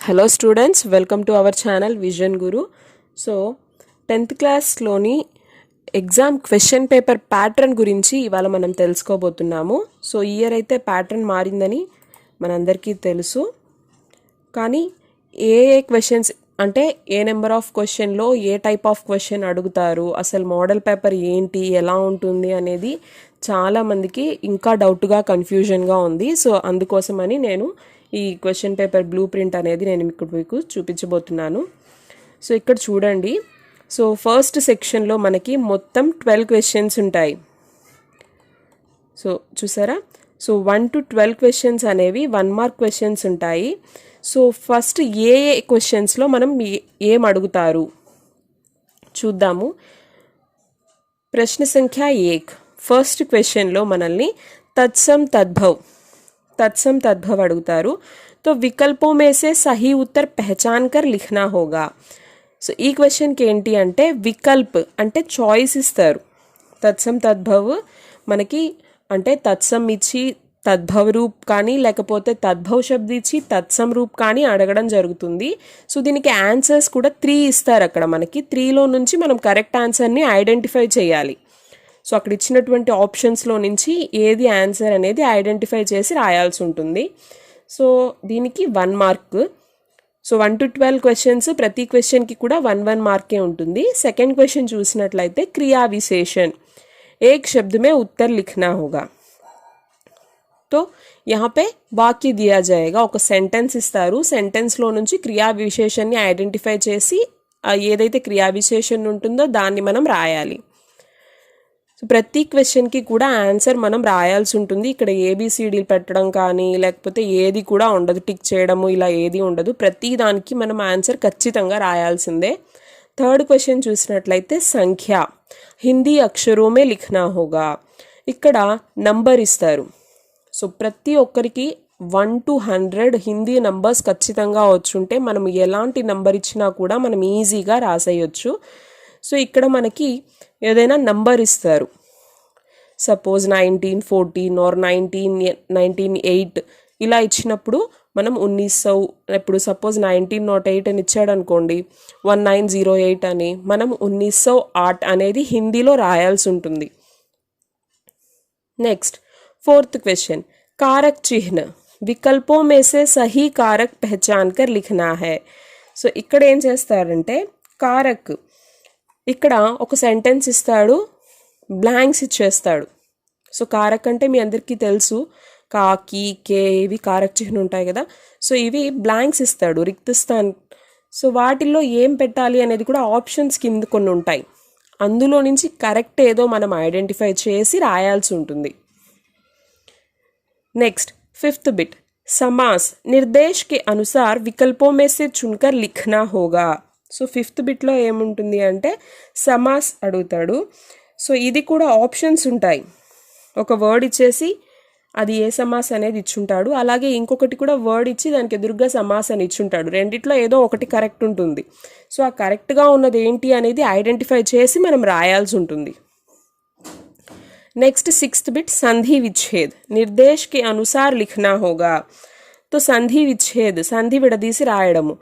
Hello students, welcome to our channel Vision Guru. So 10th క్లాస్లోని exam question paper pattern గురించి ఇవాళ మనం తెలుసుకోబోతున్నాము. సో ఇయర్ అయితే ప్యాటర్న్ మారిందని మనందరికీ తెలుసు. కానీ ఏ క్వశ్చన్స్ అంటే ఏ నెంబర్ ఆఫ్ క్వశ్చన్లో ఏ టైప్ ఆఫ్ క్వశ్చన్ అడుగుతారు, అసలు మోడల్ పేపర్ ఏంటి, ఎలా ఉంటుంది అనేది చాలామందికి ఇంకా డౌట్గా కన్ఫ్యూజన్గా ఉంది. సో అందుకోసమని నేను ఈ క్వశ్చన్ పేపర్ బ్లూ ప్రింట్ అనేది నేను మీకు చూపించబోతున్నాను. సో ఇక్కడ చూడండి. సో ఫస్ట్ సెక్షన్లో మనకి మొత్తం 12 క్వశ్చన్స్ ఉంటాయి. సో చూసారా? సో 1 to 12 క్వశ్చన్స్ అనేవి 1 మార్క్ క్వశ్చన్స్ ఉంటాయి. సో ఫస్ట్ ఏ క్వశ్చన్స్లో మనం ఏం అడుగుతారు చూద్దాము. ప్రశ్న సంఖ్య 1 ఫస్ట్ క్వశ్చన్లో మనల్ని तत्सम तद्भव అడుగుతారు. तो विकल्पों में से सही उत्तर पहचान कर लिखना होगा. సో ఈ క్వశ్చన్కి ఏంటి అంటే వికల్ప్ అంటే చాయిస్ ఇస్తారు. తత్సం తద్భవ్ మనకి అంటే తత్సం ఇచ్చి తద్భవ్ రూప్ కానీ లేకపోతే తద్భవ్ శబ్ద ఇచ్చి తత్సం రూప్ కానీ అడగడం జరుగుతుంది. సో దీనికి ఆన్సర్స్ కూడా 3 ఇస్తారు. అక్కడ మనకి 3లో నుంచి మనం కరెక్ట్ ఆన్సర్ని ఐడెంటిఫై చేయాలి. సో అక్కడ ఇచ్చినటువంటి ఆప్షన్స్లో నుంచి ఏది ఆన్సర్ అనేది ఐడెంటిఫై చేసి రాయాల్సి ఉంటుంది. సో దీనికి 1 మార్క్. సో 1 to 12 క్వశ్చన్స్, ప్రతి క్వశ్చన్కి కూడా 1 మార్కే ఉంటుంది. సెకండ్ క్వశ్చన్ చూసినట్లయితే క్రియా విశేషణ एक शब्द में उत्तर लिखना होगा. तो यहाँ पे వాక్య दिया जाएगा. ఒక సెంటెన్స్ ఇస్తారు. సెంటెన్స్లో నుంచి క్రియా విశేషణని ఐడెంటిఫై చేసి ఏదైతే క్రియా విశేషణ ఉంటుందో దాన్ని మనం రాయాలి. సో ప్రతి క్వశ్చన్కి కూడా ఆన్సర్ మనం రాయాల్సి ఉంటుంది. ఇక్కడ ఏబిసిడీలు పెట్టడం కానీ లేకపోతే ఏది కూడా ఉండదు, టిక్ చేయడము ఇలా ఏది ఉండదు. ప్రతి దానికి మనం ఆన్సర్ ఖచ్చితంగా రాయాల్సిందే. థర్డ్ క్వశ్చన్ చూసినట్లయితే సంఖ్య హిందీ అక్షరోమే లిఖనా హోగా. ఇక్కడ నంబర్ ఇస్తారు. సో ప్రతి ఒక్కరికి 1 to 100 హిందీ నంబర్స్ ఖచ్చితంగా వచ్చుంటే మనం ఎలాంటి నంబర్ ఇచ్చినా కూడా మనం ఈజీగా రాసేయచ్చు. సో ఇక్కడ మనకి ఏదైనా నంబర్ ఇస్తారు. సపోజ్ 1914 ఆర్ 1908 ఇలా ఇచ్చినప్పుడు మనం 1900 ఇప్పుడు సపోజ్ 1908 అని ఇచ్చాడు అనుకోండి, 1908 అని మనం 1908 అనేది హిందీలో రాయాల్సి ఉంటుంది. నెక్స్ట్ फोर्थ क्वेश्चन कारक चिन्ह विकल्पों में से सही कारक पहचान कर लिखना है. సో ఇక్కడ ఏం చేస్తారంటే కారక్ ఇక్కడ ఒక సెంటెన్స్ ఇస్తాడు, బ్లాంక్స్ ఇచ్చేస్తాడు. సో కారక్ అంటే మీ అందరికీ తెలుసు, కాకి కే ఇవి కారక్ చిహ్నం ఉంటాయి కదా. సో ఇవి బ్లాంక్స్ ఇస్తాడు, రిక్తస్థాన్. సో వాటిల్లో ఏం పెట్టాలి అనేది కూడా ఆప్షన్స్ కింద కొన్ని ఉంటాయి. అందులో నుంచి కరెక్ట్ ఏదో మనం ఐడెంటిఫై చేసి రాయాల్సి ఉంటుంది. నెక్స్ట్ 5th बिट समास निर्देश के अनुसार विकल्पों में से चुनकर लिखना होगा. సో 5th బిట్లో ఏముంటుంది అంటే సమాస్ అడుగుతాడు. సో ఇది కూడా ఆప్షన్స్ ఉంటాయి. ఒక వర్డ్ ఇచ్చేసి అది ఏ సమాస్ అనేది ఇచ్చుంటాడు, అలాగే ఇంకొకటి కూడా వర్డ్ ఇచ్చి దానికి ఎదురుగా సమాస్ అని ఇచ్చుంటాడు. రెండిట్లో ఏదో ఒకటి కరెక్ట్ ఉంటుంది. సో ఆ కరెక్ట్గా ఉన్నది ఏంటి అనేది ఐడెంటిఫై చేసి మనం రాయాల్సి ఉంటుంది. नेक्स्ट 6th बिट संधि विच्छेद निर्देश के अनुसार लिखना होगा. तो संधि विच्छेद संधि विडदीसी रायडము.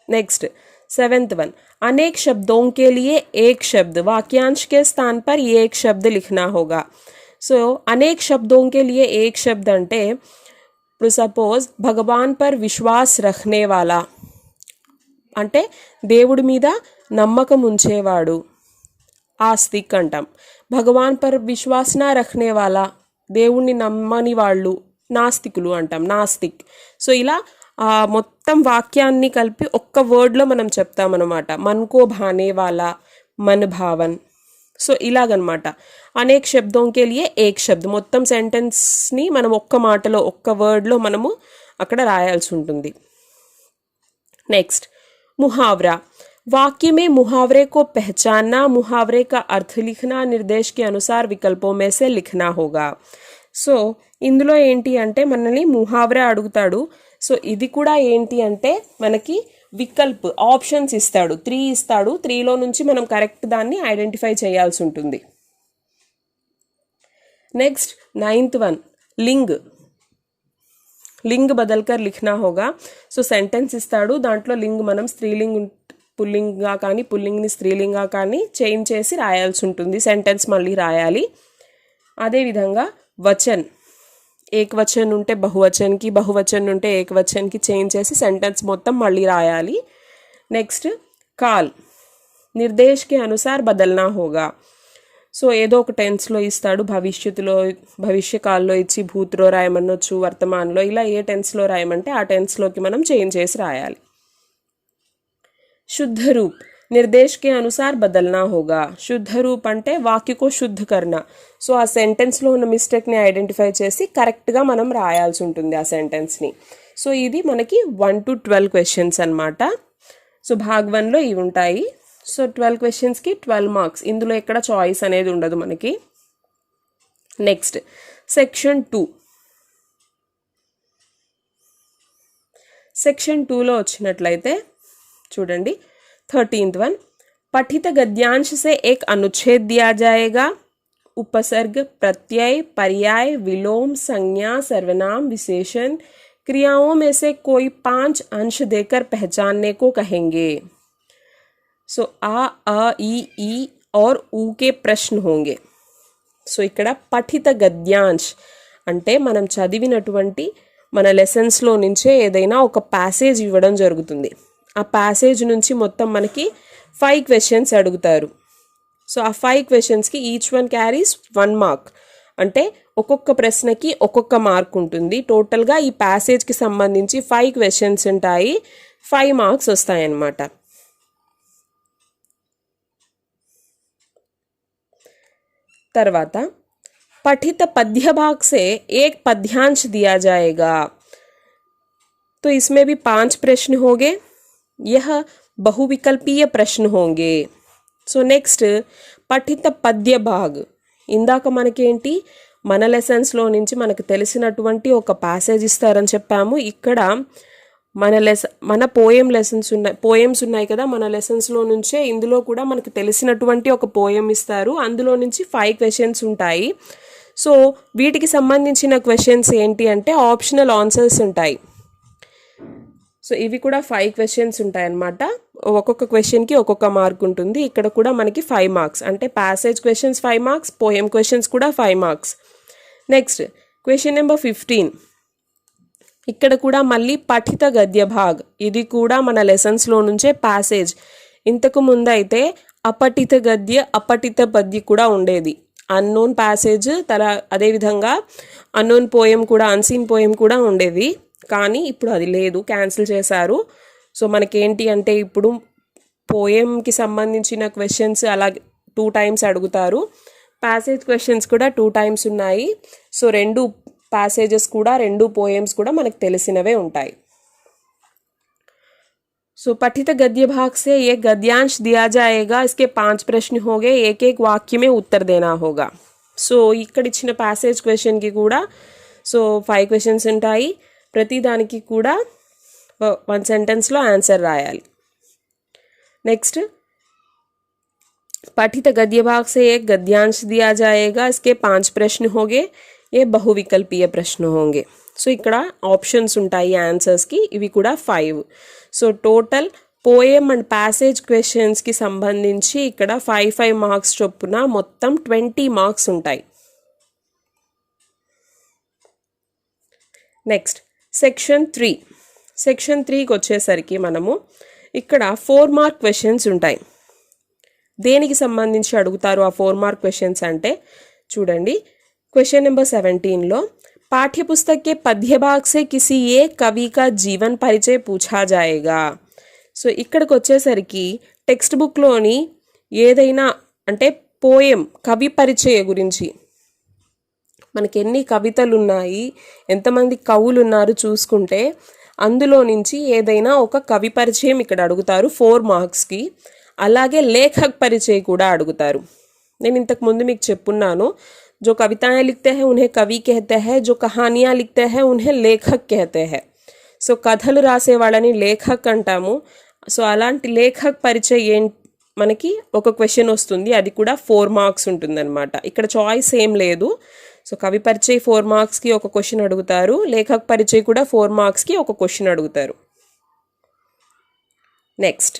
नेक्स्ट 7th वन अनेक शब्दों के लिए एक शब्द वाक्यांश के स्थान पर एक शब्द लिखना होगा. सो अनेक शब्दों के लिए एक शब्द అంటే ఇప్పుడు సపోజ్ భగవాన్ పర్ విశ్వాస్ రఖనే వాలా అంటే దేవుడి మీద నమ్మకం ఉంచేవాడు, ఆస్తిక్ అంటాం. భగవాన్ పర్ విశ్వాస్ నా రఖనే వాలా దేవుణ్ణి నమ్మని వాళ్ళు నాస్తికులు అంటాం, నాస్తిక్. సో ఇలా మొత్తం వాక్యాన్ని కలిపి ఒక్క వర్డ్లో మనం చెప్తామన్నమాట. మన్కో భానే వాలా మన్ భావన్. సో ఇలాగనమాట అనేక శబ్దోంకే లియే ఏక్ శబ్ద్ మొత్తం సెంటెన్స్ని మనం ఒక్క మాటలో ఒక్క వర్డ్లో మనము అక్కడ రాయాల్సి ఉంటుంది. నెక్స్ట్ ముహావ్రా वाक्य में मुहावरे को पहचानना, मुहावरे का अर्थ लिखना, निर्देश के अनुसार विकल्पों में से लिखना होगा. సో ఇందులో ఏంటి అంటే మనల్ని ముహావరా అడుగుతాడు. సో ఇది కూడా ఏంటి అంటే మనకి వికల్ప్ ఆప్షన్స్ ఇస్తాడు, 3 ఇస్తాడు. 3లో నుంచి మనం కరెక్ట్ దాన్ని ఐడెంటిఫై చేయాల్సి ఉంటుంది. నెక్స్ట్ 9th వన్ లింగ్ లింగ్ బదల్కర్ లిఖనా హోగా. సో సెంటెన్స్ ఇస్తాడు, దాంట్లో లింగ్ మనం స్త్రీలింగ్ పుల్లింగ్గా కానీ పుల్లింగ్ని స్త్రీలింగ్గా కానీ చేంజ్ చేసి రాయాల్సి ఉంటుంది, సెంటెన్స్ మళ్ళీ రాయాలి. అదేవిధంగా వచన్, ఏకవచన్ ఉంటే బహువచన్కి, బహువచన్ ఉంటే ఏకవచన్కి చేంజ్ చేసి సెంటెన్స్ మొత్తం మళ్ళీ రాయాలి. నెక్స్ట్ కాల్, నిర్దేశ్ కే అనుసార్ బదల్నా హోగా. సో ఏదో ఒక టెన్స్లో ఇస్తాడు, భవిష్యత్తులో భవిష్యకాల్లో ఇచ్చి భూత్లో రాయమనొచ్చు, వర్తమాన్లో, ఇలా ఏ టెన్స్లో రాయమంటే ఆ టెన్స్లోకి మనం చేంజ్ చేసి రాయాలి. शुद्ध रूप, निर्देश के अनुसार बदलना होगा. शुद्ध रूप అంటే వాక్య को शुद्ध करना. సో ఆ సెంటెన్స్లో ఉన్న మిస్టేక్ని ఐడెంటిఫై చేసి కరెక్ట్గా మనం రాయాల్సి ఉంటుంది ఆ సెంటెన్స్ని. సో ఇది మనకి 1 to 12 క్వశ్చన్స్ అనమాట. సో భాగ్ 1లో ఇవి ఉంటాయి. సో 12 క్వశ్చన్స్కి 12 మార్క్స్. ఇందులో ఎక్కడ చాయిస్ అనేది ఉండదు మనకి. Next section 2. సెక్షన్ 2లో వచ్చినట్లయితే చూడండి 13th वन, पठित गद्यांश से एक अनुच्छेद दिया जाएगा. उपसर्ग, प्रत्यय, पर्याय, विलोम, संज्ञा, सर्वनाम, विशेषण, क्रियाओं में से कोई 5 अंश देकर पहचानने को कहेंगे. सो आ ई और ऊ के प्रश्न होंगे. సో ఇక్కడ పఠిత గద్యాంశ్ అంటే మనం చదివినటువంటి మన లెసన్స్లో నుంచే ఏదైనా ఒక ప్యాసేజ్ ఇవ్వడం జరుగుతుంది. ఆ ప్యాసేజ్ నుంచి మొత్తం మనకి 5 క్వశ్చన్స్ అడుగుతారు. సో ఆ 5 క్వశ్చన్స్కి ఈచ్ వన్ క్యారీస్ 1 మార్క్. అంటే ఒక్కొక్క ప్రశ్నకి ఒక్కొక్క మార్క్ ఉంటుంది. టోటల్గా ఈ ప్యాసేజ్కి సంబంధించి 5 క్వశ్చన్స్ ఉంటాయి, 5 మార్క్స్ వస్తాయన్నమాట. తర్వాత पठित पद्य भाग से एक पद्यांश दिया जाएगा. तो इसमें भी 5 प्रश्न होंगे. यह बहुविकल्पीय प्रश्न होंगे. సో నెక్స్ట్ పఠిత పద్య భాగ్, ఇందాక మనకేంటి మన లెసన్స్లో నుంచి మనకు తెలిసినటువంటి ఒక ప్యాసేజ్ ఇస్తారని చెప్పాము. ఇక్కడ మన పోయమ్స్ ఉన్నాయి కదా మన లెసన్స్లో నుంచే, ఇందులో కూడా మనకు తెలిసినటువంటి ఒక పోయం ఇస్తారు. అందులో నుంచి 5 క్వశ్చన్స్ ఉంటాయి. సో వీటికి సంబంధించిన క్వశ్చన్స్ ఏంటి అంటే ఆప్షనల్ ఆన్సర్స్ ఉంటాయి. సో ఇవి కూడా 5 క్వశ్చన్స్ ఉంటాయన్నమాట. ఒక్కొక్క క్వశ్చన్కి ఒక్కొక్క మార్క్ ఉంటుంది. ఇక్కడ కూడా మనకి 5 మార్క్స్, అంటే passage questions 5 marks, poem questions కూడా 5 మార్క్స్. Next question number 15. ఇక్కడ కూడా మళ్ళీ పఠిత గద్య భాగ్, ఇది కూడా మన లెసన్స్లో నుంచే ప్యాసేజ్. ఇంతకు ముందు అయితే అపఠిత గద్య అపఠిత పద్య కూడా ఉండేది, అన్నోన్ ప్యాసేజ్. అదేవిధంగా అన్నోన్ పోయం కూడా, అన్సీన్ పోయం కూడా ఉండేది. కానీ ఇప్పుడు అది లేదు, క్యాన్సిల్ చేశారు. సో మనకేంటి అంటే ఇప్పుడు పోయంకి సంబంధించిన క్వశ్చన్స్ అలా 2 టైమ్స్ అడుగుతారు. ప్యాసేజ్ క్వశ్చన్స్ కూడా 2 టైమ్స్ ఉన్నాయి. సో 2 ప్యాసేజెస్ కూడా 2 పోయమ్స్ కూడా మనకు తెలిసినవే ఉంటాయి. సో పఠిత गद्य भाग से एक गद्यांश दिया जाएगा. इसके 5 प्रश्न होंगे. एक वाक्य में उत्तर देना होगा. సో ఇక్కడ ఇచ్చిన ప్యాసేజ్ క్వశ్చన్కి కూడా సో 5 క్వశ్చన్స్ ఉంటాయి. ప్రతి దానికి కూడా 1 సెంటెన్స్లో ఆన్సర్ రాయాలి. నెక్స్ట్ पठित गद्य भाग से एक गद्यांश दिया जाएगा. इसके 5 प्रश्न होंगे. ये बहुविकल्पीय प्रश्न होंगे. సో ఇక్కడ ఆప్షన్స్ ఉంటాయి ఆన్సర్స్కి, ఇవి కూడా 5. So total poem and passage క్వశ్చన్స్కి సంబంధించి ఇక్కడ 5 మార్క్స్ చొప్పున మొత్తం 20 మార్క్స్ ఉంటాయి. Next section 3. సెక్షన్ 3కి వచ్చేసరికి మనము ఇక్కడ 4 మార్క్ క్వశ్చన్స్ ఉంటాయి. దేనికి సంబంధించి అడుగుతారు ఆ 4 మార్క్ క్వశ్చన్స్ అంటే చూడండి क्वेश्चन नंबर 17 पाठ्य पुस्तक के पद्य भाग से किसी एक कवि का जीवन परिचय पूछा जाएगा. సో ఇక్కడికి వచ్చేసరికి టెక్స్ట్ బుక్లోని ఏదైనా అంటే పోయం కవి పరిచయ గురించి మనకి ఎన్ని కవితలు ఉన్నాయి, ఎంతమంది కవులు ఉన్నారు చూసుకుంటే అందులో నుంచి ఏదైనా ఒక కవి పరిచయం ఇక్కడ అడుగుతారు 4 మార్క్స్కి. అలాగే లేఖక్ పరిచయ కూడా అడుగుతారు. నేను ఇంతకు ముందు మీకు చెప్పున్నాను, जो कविताएं लिखते हैं उन्हें कवि कहते हैं, जो कहानियाँ लिखते हैं उन्हें लेखक कहते हैं. సో కథలు రాసే వాళ్ళని లేఖక్ అంటాము. సో అలాంటి లేఖక్ పరిచయం మనకి ఒక క్వశ్చన్ వస్తుంది, అది కూడా 4 మార్క్స్ ఉంటుందన్నమాట. ఇక్కడ చాయిస్ ఏం లేదు. సో కవి పరిచయ్ 4 మార్క్స్కి ఒక క్వశ్చన్ అడుగుతారు, లేఖక్ పరిచయ్ కూడా 4 మార్క్స్కి ఒక క్వశ్చన్ అడుగుతారు. నెక్స్ట్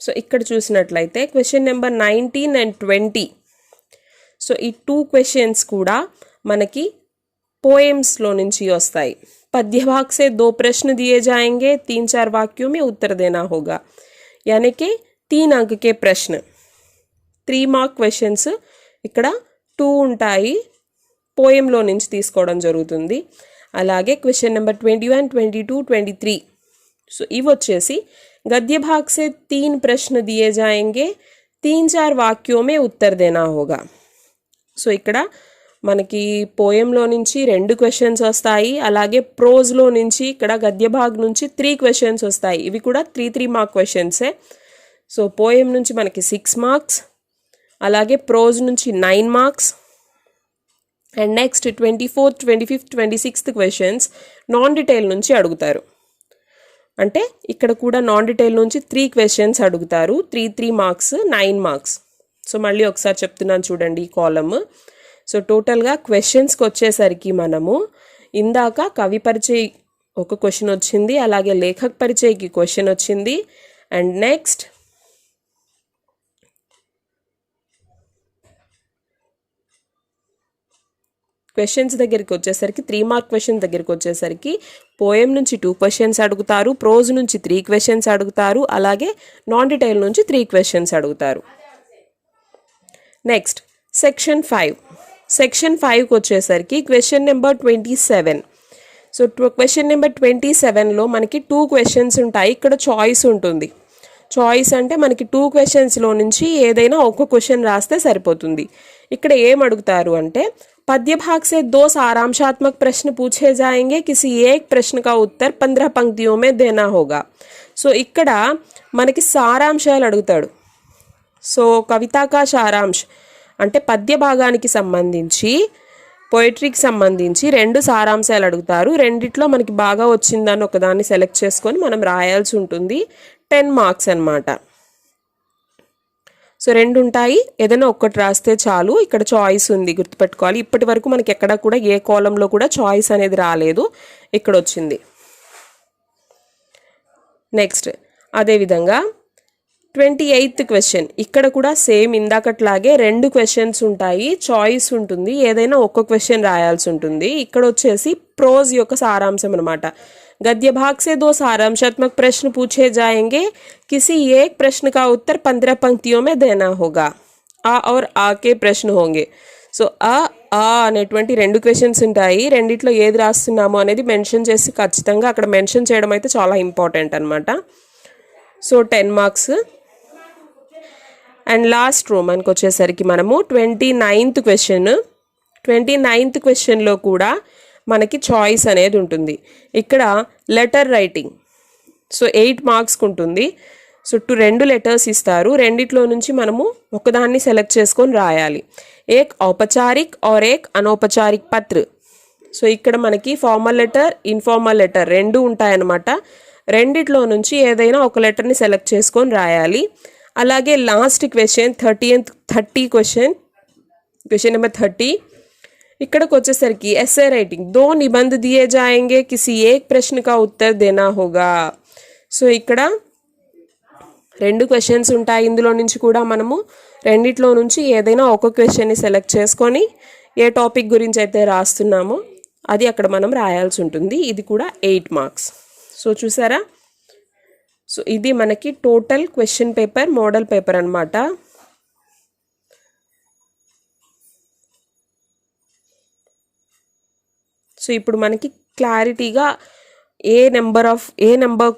సో ఇక్కడ చూసినట్లయితే క్వశ్చన్ నెంబర్ 19 and 20. సో ఈ 2 క్వశ్చన్స్ కూడా మనకి पोएम्सలో నుంచి వస్తాయి. पद्य भाग से 2 प्रश्न दिए जाएंगे, 3-4 वाक्यों में उत्तर देना होगा. यानी कि 3 अंक के प्रश्न, 3 మార్క్ క్వశ్చన్స్ ఇక్కడ 2 ఉంటాయి, పోయంలో నుంచి తీసుకోవడం జరుగుతుంది. అలాగే క్వశ్చన్ నెంబర్ 21, 22, 23. సో ఇవి వచ్చేసి गद्य भाग से 3 प्रश्न दिए जाएंगे, 3-4 वाक्यों में उत्तर देना होगा. సో ఇక్కడ మనకి పోయంలో నుంచి 2 క్వశ్చన్స్ వస్తాయి, అలాగే ప్రోజ్లో నుంచి ఇక్కడ గద్య భాగ్ నుంచి 3 క్వశ్చన్స్ వస్తాయి. ఇవి కూడా 3 మార్క్ క్వశ్చన్సే. సో పోయం నుంచి మనకి 6 మార్క్స్, అలాగే ప్రోజ్ నుంచి 9 marks. And next 24th, 25th, 26th questions non detail నుంచి అడుగుతారు. అంటే ఇక్కడ కూడా నాన్ డీటెయిల్ నుంచి 3 క్వశ్చన్స్ అడుగుతారు, 3 మార్క్స్, 9 మార్క్స్. సో మళ్ళీ ఒకసారి చెప్తున్నాను చూడండి ఈ కాలమ్. సో టోటల్గా క్వశ్చన్స్కి వచ్చేసరికి మనము ఇందాక కవి పరిచయ్ ఒక క్వశ్చన్ వచ్చింది, అలాగే లేఖక్ పరిచయ్కి క్వశ్చన్ వచ్చింది. అండ్ నెక్స్ట్ క్వశ్చన్స్ దగ్గరికి వచ్చేసరికి 3 మార్క్ క్వశ్చన్ దగ్గరికి వచ్చేసరికి పోయం నుంచి 2 క్వశ్చన్స్ అడుగుతారు, ప్రోజ్ నుంచి 3 క్వశ్చన్స్ అడుగుతారు, అలాగే నాన్ డీటెయిల్ నుంచి 3 క్వశ్చన్స్ అడుగుతారు. Next section 5. సెక్షన్ 5కి వచ్చేసరికి question number 27. So question number 27లో మనకి 2 క్వశ్చన్స్ ఉంటాయి, ఇక్కడ చాయిస్ ఉంటుంది. చాయిస్ అంటే మనకి 2 క్వశ్చన్స్లో నుంచి ఏదైనా ఒక క్వశ్చన్ రాస్తే సరిపోతుంది. ఇక్కడ ఏం అడుగుతారు అంటే पद्य भाग से 2 सारांशात्मक प्रश्न पूछे जाएंगे, किसी एक प्रश्न का उत्तर 15 पंक्तियों में देना होगा. సో ఇక్కడ మనకి సారాంశాలు అడుగుతాడు. సో కవితాకా సారాంశ్ అంటే పద్య భాగానికి సంబంధించి, పోయిటరీకి సంబంధించి 2 సారాంశాలు అడుగుతారు. రెండిట్లో మనకి బాగా వచ్చిందని ఒకదాన్ని సెలెక్ట్ చేసుకొని మనం రాయాల్సి ఉంటుంది. 10 మార్క్స్ అన్నమాట. సో 2 ఉంటాయి, ఏదైనా ఒక్కటి రాస్తే చాలు. ఇక్కడ చాయిస్ ఉంది, గుర్తుపెట్టుకోవాలి. ఇప్పటి వరకు మనకి ఎక్కడ కూడా ఏ కాలంలో కూడా చాయిస్ అనేది రాలేదు, ఇక్కడ వచ్చింది. నెక్స్ట్ అదేవిధంగా 28th క్వశ్చన్, ఇక్కడ కూడా సేమ్ ఇందాకట్లాగే 2 క్వశ్చన్స్ ఉంటాయి, చాయిస్ ఉంటుంది, ఏదైనా ఒక్క క్వశ్చన్ రాయాల్సి ఉంటుంది. ఇక్కడ వచ్చేసి ప్రోజ్ యొక్క సారాంశం అనమాట. गद्य भाग से 2 सारांशात्मक प्रश्न पूछे जाएंगे, किसी एक प्रश्न का उत्तर 15 पंक्तियों में देना होगा. आ और आ के प्रश्न होंगे. సో ఆ అనేటువంటి 2 క్వశ్చన్స్ ఉంటాయి, రెండిట్లో ఏది రాస్తున్నామో అనేది మెన్షన్ చేసి ఖచ్చితంగా అక్కడ మెన్షన్ చేయడం అయితే చాలా ఇంపార్టెంట్ అనమాట. So 10 marks. అండ్ లాస్ట్ రో మనకు వచ్చేసరికి మనము 29th క్వశ్చన్. 29th క్వశ్చన్లో కూడా మనకి చాయిస్ అనేది ఉంటుంది. ఇక్కడ లెటర్ రైటింగ్, సో 8 మార్క్స్కి ఉంటుంది. సో 2 లెటర్స్ ఇస్తారు, రెండిట్లో నుంచి మనము ఒకదాన్ని సెలెక్ట్ చేసుకొని రాయాలి. ఏక్ ఔపచారిక్ और एक అనౌపచారిక్ పత్ర. సో ఇక్కడ మనకి ఫార్మల్ లెటర్, ఇన్ఫార్మల్ లెటర్ 2 ఉంటాయన్నమాట. రెండిట్లో నుంచి ఏదైనా ఒక లెటర్ని సెలెక్ట్ చేసుకొని రాయాలి. అలాగే లాస్ట్ క్వశ్చన్ 30 క్వశ్చన్ నెంబర్ 30. इकड़क వచ్చేసరికి एसे राइटिंग 2 निबंध दिए जाएंगे, किसी एक प्रश्न का उत्तर देना होगा. సో ఇక్కడ 2 క్వశ్చన్స్ ఉంటాయి, ఇందులో నుంచి కూడా మనము రెండిట్లో నుంచి ఏదైనా ఒక క్వశ్చన్ని సెలెక్ట్ చేసుకొని ఏ టాపిక్ గురించి అయితే రాస్తున్నామో అది అక్కడ మనం రాయాల్సి ఉంటుంది. ఇది కూడా 8 మార్క్స్. సో చూసారా, సో ఇది మనకి total question paper, model paper అన్నమాట. సో ఇప్పుడు మనకి క్లారిటీగా ఏ నెంబర్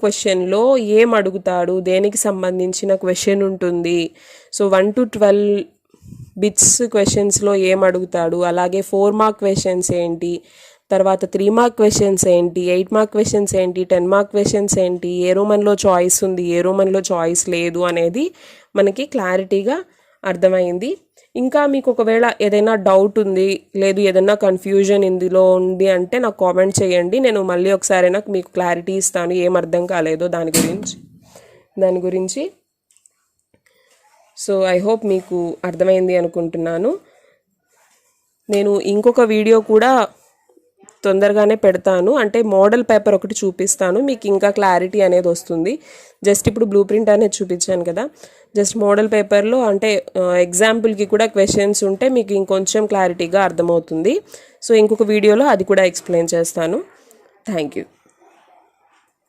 క్వశ్చన్లో ఏం అడుగుతాడు, దేనికి సంబంధించిన క్వశ్చన్ ఉంటుంది, సో 1 to 12 బిట్స్ క్వశ్చన్స్లో ఏం అడుగుతాడు, అలాగే 4 మార్క్ క్వశ్చన్స్ ఏంటి, తర్వాత 3 మార్క్ క్వశ్చన్స్ ఏంటి, 8 మార్క్ క్వశ్చన్స్ ఏంటి, 10 మార్క్ క్వశ్చన్స్ ఏంటి, ఏ రోమన్లో చాయిస్ ఉంది, ఏ రోమన్లో చాయిస్ లేదు అనేది మనకి క్లారిటీగా అర్థమైంది. ఇంకా మీకు ఒకవేళ ఏదైనా డౌట్ ఉంది, లేదు ఏదైనా కన్ఫ్యూజన్ ఇందులో ఉంది అంటే నాకు కామెంట్ చేయండి, నేను మళ్ళీ ఒకసారి నాకు మీకు క్లారిటీ ఇస్తాను ఏం అర్థం కాలేదో దాని గురించి. సో ఐ హోప్ మీకు అర్థమైంది అనుకుంటున్నాను. నేను ఇంకొక వీడియో కూడా తొందరగానే పెడతాను, అంటే మోడల్ పేపర్ ఒకటి చూపిస్తాను, మీకు ఇంకా క్లారిటీ అనేది వస్తుంది. జస్ట్ ఇప్పుడు బ్లూ ప్రింట్ అనేది చూపించాను కదా, జస్ట్ మోడల్ పేపర్లో అంటే ఎగ్జాంపుల్కి కూడా క్వశ్చన్స్ ఉంటే మీకు ఇంకొంచెం క్లారిటీగా అర్థమవుతుంది. సో ఇంకొక వీడియోలో అది కూడా ఎక్స్ప్లెయిన్ చేస్తాను. Thank you.